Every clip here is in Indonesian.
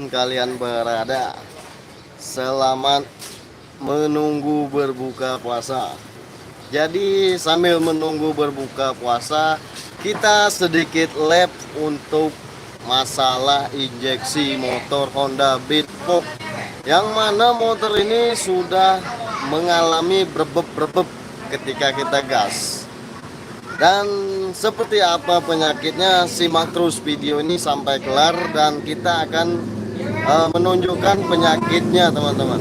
kalian berada. Selamat menunggu berbuka puasa. Jadi sambil menunggu berbuka puasa, kita sedikit lab untuk masalah injeksi motor Honda Beat Pop, yang mana motor ini sudah mengalami brebeb-brebeb ketika kita gas. Dan seperti apa penyakitnya, simak terus video ini sampai kelar dan kita akan menunjukkan penyakitnya teman-teman.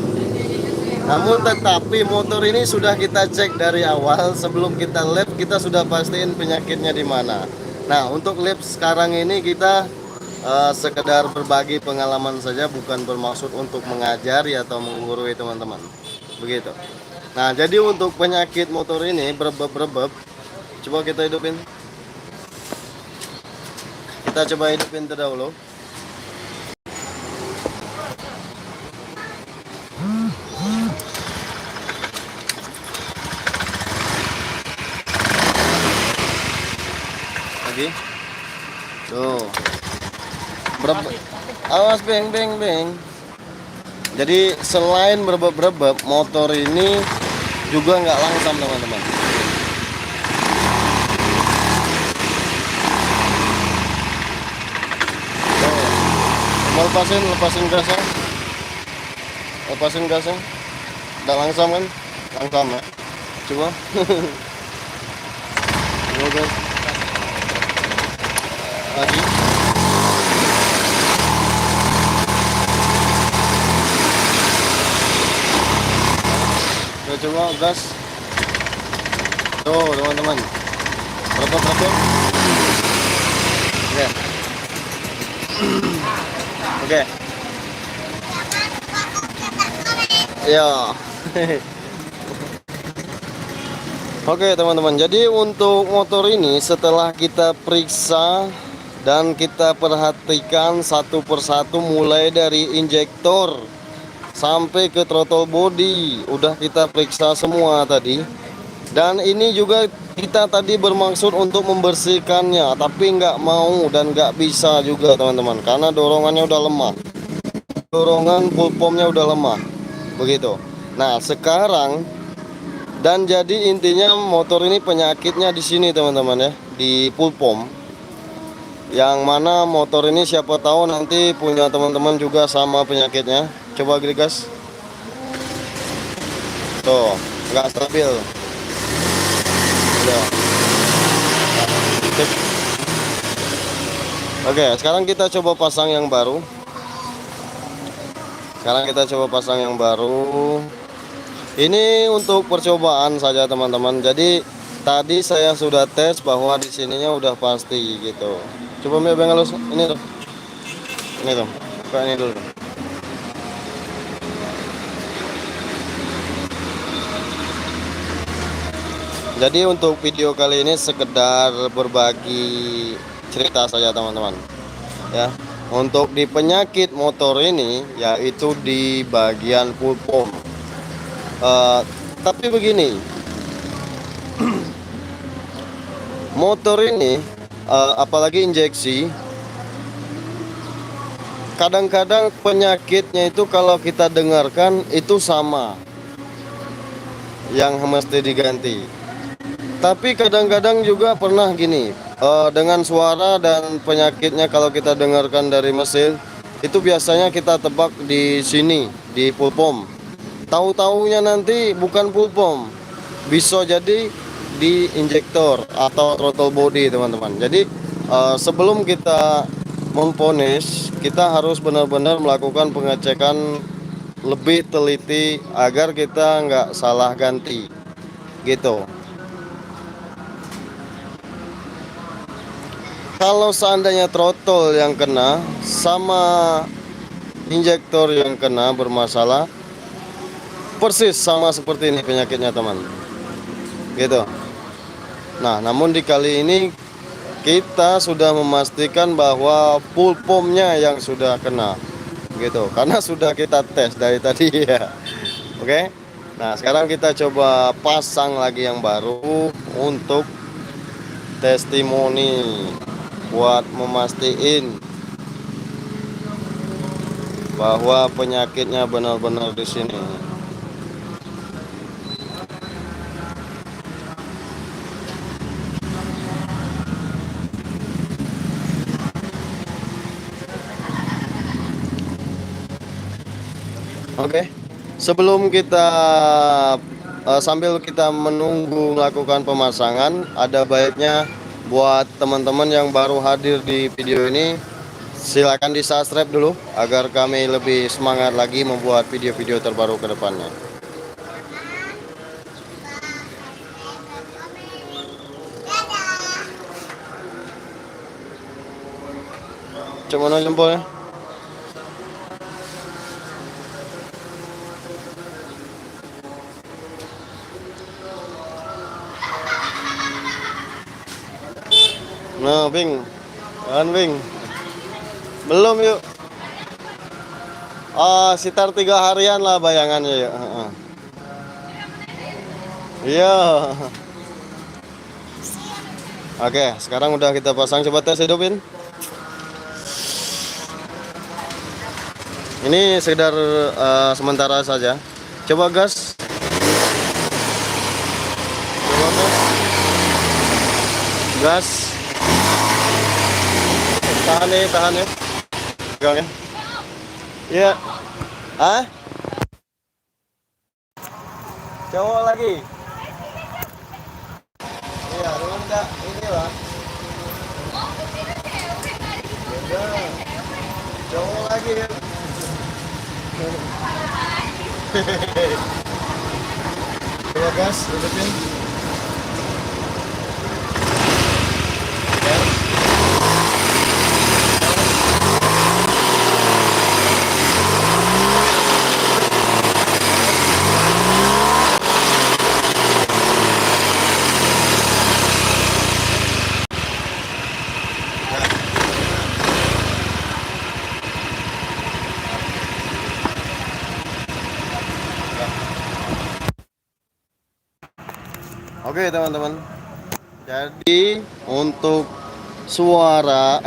Namun tetapi motor ini sudah kita cek dari awal, sebelum kita lab kita sudah pastiin penyakitnya di mana. Nah, untuk lab sekarang ini kita sekedar berbagi pengalaman saja, bukan bermaksud untuk mengajari atau menggurui teman-teman. Begitu. Nah, jadi untuk penyakit motor ini berebeb-berebeb, coba kita hidupin. Kita coba hidupin terdahulu. Lagi. Tuh. Awas beng beng beng. Jadi selain berebeb-berebeb, motor ini juga nggak langsam teman-teman. Lepasin gasnya. Lepasin gasnya. Nggak langsam kan? Langsam ya. Coba. Coba guys. Lagi. Coba gas. Tuh teman-teman. Berebeb-berebeb. Oke. Oke. Ya. Oke teman-teman, jadi untuk motor ini setelah kita periksa dan kita perhatikan satu persatu, mulai dari injektor sampai ke throttle body udah kita periksa semua tadi. Dan ini juga kita tadi bermaksud untuk membersihkannya, tapi nggak mau dan nggak bisa juga teman-teman, karena dorongannya udah lemah, dorongan pulpomnya udah lemah begitu. Nah sekarang, dan jadi intinya motor ini penyakitnya di sini teman-teman ya, di pulpom. Yang mana motor ini siapa tahu nanti punya teman-teman juga sama penyakitnya. Coba gas. Tuh nggak stabil. Udah. Oke, sekarang kita coba pasang yang baru. Ini untuk percobaan saja teman-teman. Jadi tadi saya sudah tes bahwa di sininya udah pasti gitu. Coba beng halus ini tuh. Ini tuh. Buka ini dulu. Jadi untuk video kali ini sekedar berbagi cerita saja teman-teman. Ya. Untuk di penyakit motor ini yaitu di bagian pulpom. Tapi begini, motor ini apalagi injeksi, kadang-kadang penyakitnya itu kalau kita dengarkan itu sama yang mesti diganti. Tapi kadang-kadang juga pernah gini, dengan suara dan penyakitnya kalau kita dengarkan dari mesin itu biasanya kita tebak di sini, di pulpom. Tahu-taunya nanti bukan pulpom, bisa jadi di injektor atau throttle body teman-teman. Jadi sebelum kita memvonis, kita harus benar-benar melakukan pengecekan lebih teliti agar kita nggak salah ganti gitu. Kalau seandainya throttle yang kena sama injektor yang kena bermasalah, persis sama seperti ini penyakitnya teman, gitu. Nah, namun di kali ini kita sudah memastikan bahwa pulpomnya yang sudah kena, gitu, karena sudah kita tes dari tadi ya. Oke. Nah, sekarang kita coba pasang lagi yang baru untuk testimoni buat memastiin bahwa penyakitnya benar-benar di sini. Oke, sebelum kita sambil kita menunggu melakukan pemasangan, ada baiknya buat teman-teman yang baru hadir di video ini, silakan di subscribe dulu agar kami lebih semangat lagi membuat video-video terbaru ke depannya. Cuman jempolnya. Nah, Bing. Kan, Bing. Belum yuk. Sekitar 3 harian lah bayangannya ya. Iya. Oke, sekarang udah kita pasang, coba tes hidupin. Ini sekedar sementara saja. Coba gas. Coba gas. Tahan ya. Pegang ya. Iya. Hah? Cowok lagi. Iya, enggak inilah. Ya, cowok lagi kan. Coba gas, hidupin. Oke teman-teman, jadi untuk suara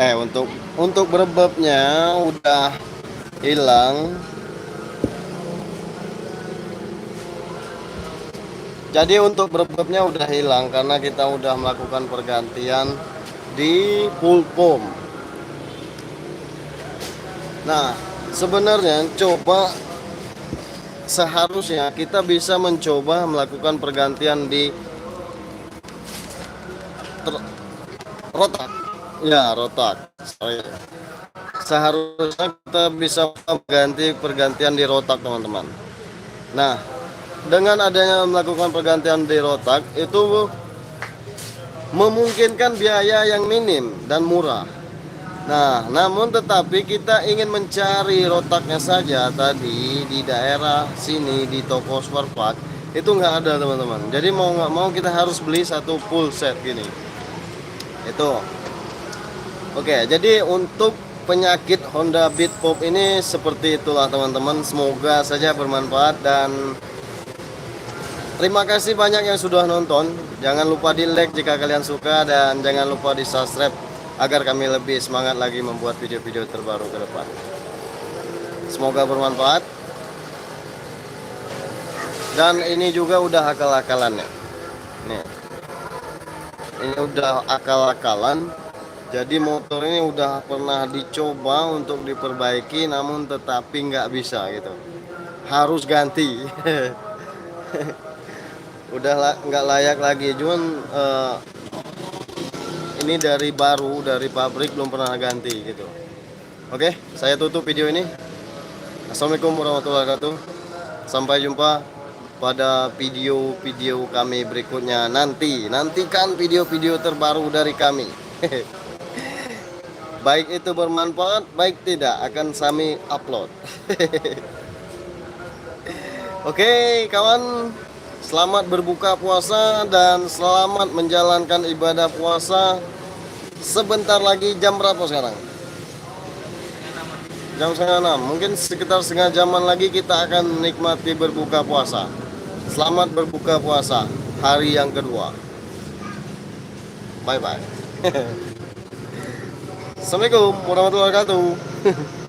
untuk berebebnya udah hilang. Jadi untuk berebebnya udah hilang karena kita udah melakukan pergantian di full pump. Nah, sebenarnya seharusnya kita bisa mencoba melakukan pergantian di rotak. Ya, rotak. Sorry. Seharusnya kita bisa pergantian di rotak, teman-teman. Nah, dengan adanya melakukan pergantian di rotak itu memungkinkan biaya yang minim dan murah. Nah, namun tetapi kita ingin mencari rotaknya saja tadi di daerah sini di toko spare part itu nggak ada, teman-teman. Jadi mau nggak mau kita harus beli satu full set gini. Itu. Oke, jadi untuk penyakit Honda Beat Pop ini seperti itulah, teman-teman. Semoga saja bermanfaat dan terima kasih banyak yang sudah nonton. Jangan lupa di like jika kalian suka dan jangan lupa di subscribe agar kami lebih semangat lagi membuat video-video terbaru ke depan. Semoga bermanfaat. Dan ini juga udah akal-akalannya. Nih. Ini udah akal-akalan. Jadi motor ini udah pernah dicoba untuk diperbaiki namun tetapi nggak bisa gitu. Harus ganti. Udah nggak layak lagi. Cuman ini dari pabrik belum pernah ganti gitu. Oke, saya tutup video ini. Assalamualaikum warahmatullahi wabarakatuh. Sampai jumpa pada video-video kami berikutnya nanti. Nantikan video-video terbaru dari kami. Baik itu bermanfaat, baik tidak akan kami upload. Oke, kawan. Selamat berbuka puasa dan selamat menjalankan ibadah puasa. Sebentar lagi jam berapa sekarang? Jam 5:30. Mungkin sekitar setengah jaman lagi kita akan menikmati berbuka puasa. Selamat berbuka puasa hari yang kedua. Bye bye. Assalamualaikum warahmatullahi wabarakatuh.